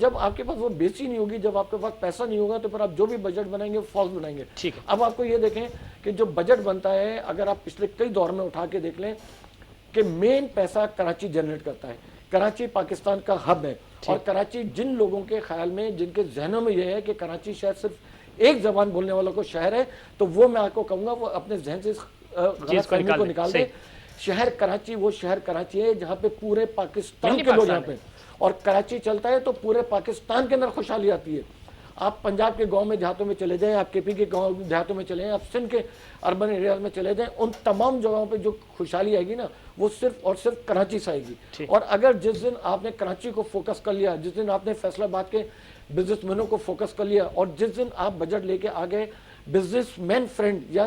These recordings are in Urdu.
جب آپ کے پاس وہ بیس ہی نہیں ہوگی, جب آپ کے پاس پیسہ نہیں ہوگا, تو پھر آپ جو بھی بجٹ بنائیں گے وہ فالس بنائیں گے. اب آپ کو یہ دیکھیں کہ جو بجٹ بنتا ہے, اگر آپ پچھلے کئی دور میں اٹھا کے دیکھ لیں کہ مین پیسہ کراچی جنریٹ کرتا ہے. کراچی پاکستان کا ہب ہے, اور کراچی جن لوگوں کے خیال میں, جن کے ذہنوں میں یہ ہے کہ کراچی شہر صرف ایک زبان بولنے والوں کو شہر ہے, تو وہ میں آپ کو کہوں گا وہ اپنے ذہن سے غلط فہمی کو نکال دیں. شہر کراچی وہ شہر کراچی ہے جہاں پہ پورے پاکستان کے لوگ یہاں پہ, اور کراچی چلتا ہے تو پورے پاکستان کے اندر خوشحالی آتی ہے. آپ پنجاب کے گاؤں میں دیہاتوں میں چلے جائیں, آپ کے پی کے گاؤں دیہاتوں میں چلے جائیں, آپ سندھ کے اربن ایریاز میں چلے جائیں, ان تمام جگہوں پہ جو خوشحالی آئے گی نا, وہ صرف اور صرف کراچی سے آئے گی. اور اگر جس دن آپ نے کراچی کو فوکس کر لیا, جس دن آپ نے فیصل آباد کے بزنس مینوں کو فوکس کر لیا, اور جس دن آپ بجٹ لے کے آگئے بزنس مین فرینڈ یا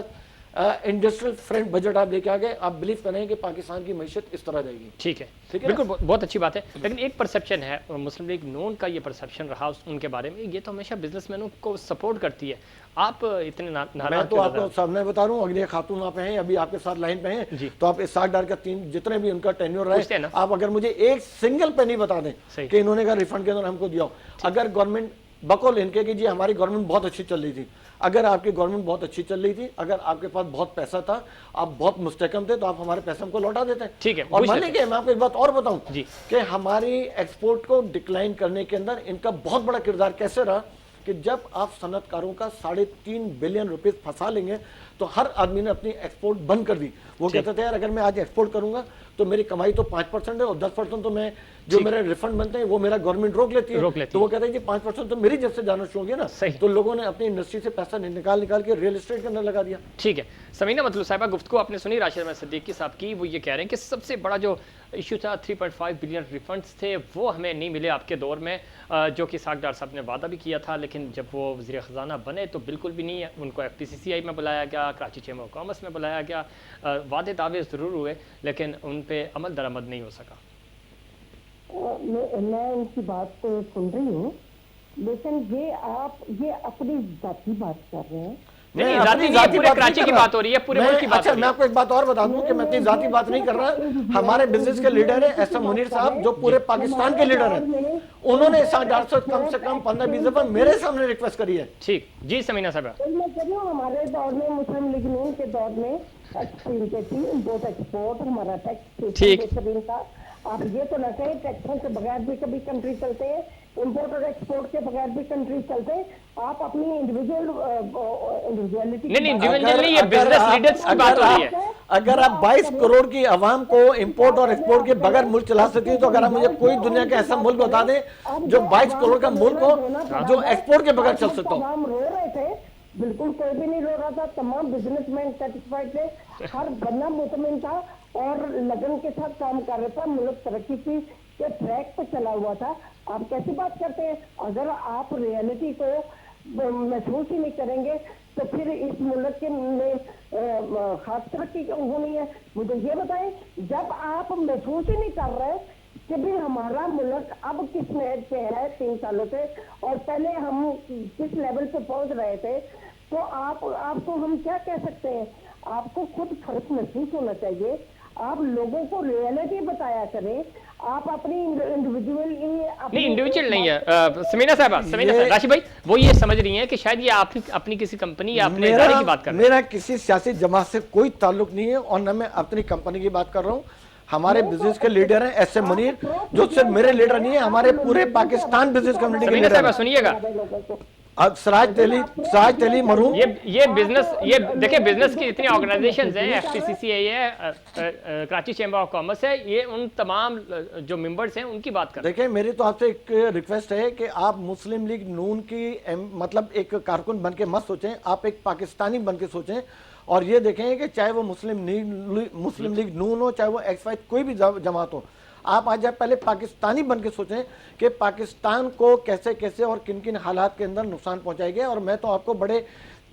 انڈسٹریل فرینڈ بجٹ آپ لے کے آگئے, آپ بلیو کریں کہ پاکستان کی معیشت اس طرح جائے گی. ٹھیک ہے, بالکل بہت اچھی بات ہے. لیکن ایک پرسیپشن ہے, مسلم لیگ نون کا یہ پرسیپشن رہا ان کے بارے میں, یہ تو ہمیشہ بزنس مینوں کو سپورٹ کرتی ہے. آپ اتنے ناراض؟ میں تو آپ کو سامنے بتا رہا ہوں, اگلے خاتون آپ ہیں ابھی آپ کے ساتھ لائن پہ ہیں, تو آپ اسحاق ڈار کا تین جتنے بھی ان کا ٹینیور رہے, آپ اگر مجھے ایک سنگل پینی بتا دیں کہ انہوں نے کہا ریفنڈ کے اندر ہم کو دیا ہو. اگر گورنمنٹ بقول ان کے کہ جی ہماری گورنمنٹ بہت اچھی چل رہی تھی, اگر آپ کی گورنمنٹ بہت اچھی چل رہی تھی, اگر آپ کے پاس بہت پیسہ تھا, آپ بہت مستحکم تھے, تو آپ ہمارے پیسے ہم کو لوٹا دیتے ہیں. ٹھیک ہے, اور مانیں گے, میں آپ کو ایک بات اور بتاؤں کہ ہماری ایکسپورٹ کو ڈکلائن کرنے کے اندر ان کا بہت بڑا کردار کیسے رہا, کہ جب آپ صنعت کاروں کا 3.5 بلین روپیز پھنسا لیں گے, تو ہر آدمی نے اپنی ایکسپورٹ بند کر دی. وہ کہتے تھے یار اگر میں آج ایکسپورٹ کروں گا تو میری کمائی تو 5% ہے, اور 10% تو میں جو میرے ریفنڈ بنتے ہیں وہ میرا گورنمنٹ روک لیتی ہے. تو وہ کہتے ہیں کہ 5% تو میری جب سے جانا شروع ہو گیا نا, تو لوگوں نے اپنی انڈسٹری سے پیسہ نکال کے ریل اسٹیٹ کے اندر لگا دیا. ٹھیک ہے, سمینہ مطلوب صاحبہ, گفتگو آپ نے سنی راشد احمد صدیقی صاحب کی. وہ یہ کہہ رہے ہیں کہ سب سے بڑا جو ایشو تھا 3.5 بلین ریفنڈز تھے, وہ ہمیں نہیں ملے آپ کے دور میں, جو کہ اسحاق ڈار صاحب نے وعدہ بھی کیا تھا, لیکن جب وہ وزیر خزانہ بنے تو بالکل بھی نہیں ہے. ان کو FPCCI میں بلایا گیا, کراچی چیمبر آف کامرس میں بلایا گیا, وعدے دعوے ضرور ہوئے, لیکن ان پہ عمل درآمد نہیں ہو سکا. میں ان کی بات کو سن رہی ہوں, لیکن یہ اپنی ذاتی بات کر رہے ہیں. پورے کراچی کی بات ہو رہی ہے, پورے ملک کی بات ہو رہی ہے. میں آپ کو ایک بات اور بتا دوں کہ میں اپنی ذاتی بات نہیں کر رہا. ہمارے بزنس کے لیڈر ہیں ایس ایم منیر صاحب, جو پورے پاکستان کے لیڈر ہیں, انہوں نے اسحاق ڈار سے کم 15-20 دفعہ میرے سامنے ریکویسٹ کری ہے. ٹھیک جی, سمینہ صاحبہ, میں کہہ رہی ہوں ہمارے دور میں, مسلم لیگ نون کے دور میں امپورٹ ایکسپورٹ ہمارا ٹیکس بہترین تھا. آپ یہ تو نہ کہیں ٹیکسوں کے بغیر بھی کبھی کنٹری چلتے ہیں, امپورٹ اور ایکسپورٹ کے بغیر بھی کنٹری چلتے ہیں. آپ اپنی انڈیویجویلٹی اگر آپ 22 کروڑ کی عوام کو امپورٹ اور ایکسپورٹ کے بغیر ملک چلا سکتی ہیں, تو اگر آپ مجھے کوئی دنیا کا ایسا ملک بتا دیں جو 22 کروڑ کا ملک ہو جو ایکسپورٹ کے بغیر چل سکتا ہو. ہم رو رہے تھے, بالکل کوئی بھی نہیں رو رہا تھا, تمام بزنس مین سیٹسفائڈ تھے, ہر بندہ مطمئن تھا اور لگن کے ساتھ کام کر رہا تھا. ملک ترقی کی کے ٹریک پہ چلا ہوا تھا. آپ کیسی بات کرتے ہیں؟ اگر آپ ریئلٹی کو محسوس ہی نہیں کریں گے تو پھر اس ملک کے میں خاص ترقی ہونی ہے. مجھے یہ بتائیں, جب آپ محسوس ہی نہیں کر رہے کہ بھی ہمارا ملک اب کس نہج پہ ہے 3 سالوں سے, اور پہلے ہم کس لیول پہ پہنچ رہے تھے, تو آپ کو ہم کیا کہہ سکتے ہیں؟ آپ کو خود فرق محسوس ہونا چاہیے. آپ لوگوں کو ریئلٹی بتایا کریں. آپ اپنی انڈیویجول نہیں ہے. سمینہ صاحبہ, راشد بھائی, وہ یہ سمجھ رہی ہیں کہ شاید یہ اپنی کسی کمپنی یا اپنے ادارے کی بات کر رہے ہیں. میرا کسی سیاسی جماعت سے کوئی تعلق نہیں ہے, اور نہ میں اپنی کمپنی کی بات کر رہا ہوں. ہمارے بزنس کے لیڈر ہیں ایس ایم منیر, جو صرف میرے لیڈر نہیں ہیں, ہمارے پورے پاکستان بزنس کمیونٹی کے لیڈر ہیں. سنیے گا, سراج تیلی مرحوم, یہ بزنس, یہ دیکھیں بزنس کی اتنی آرگنائزیشنز ہیں, FPCCI ہے, کراچی چیمبر آف کامرس ہے, یہ ان تمام جو ممبرز ہیں ان کی بات کریں. دیکھیں میری تو آپ سے ایک ریکویسٹ ہے کہ آپ مسلم لیگ نون کی مطلب ایک کارکن بن کے مت سوچیں, آپ ایک پاکستانی بن کے سوچیں. اور یہ دیکھیں کہ چاہے وہ مسلم لیگ نون ہو, چاہے وہ ایکس وائی کوئی بھی جماعت ہو, آپ آج پہلے پاکستانی بن کے سوچیں کہ پاکستان کو کیسے اور کن کن حالات کے اندر نقصان پہنچائے گا. اور میں تو آپ کو بڑے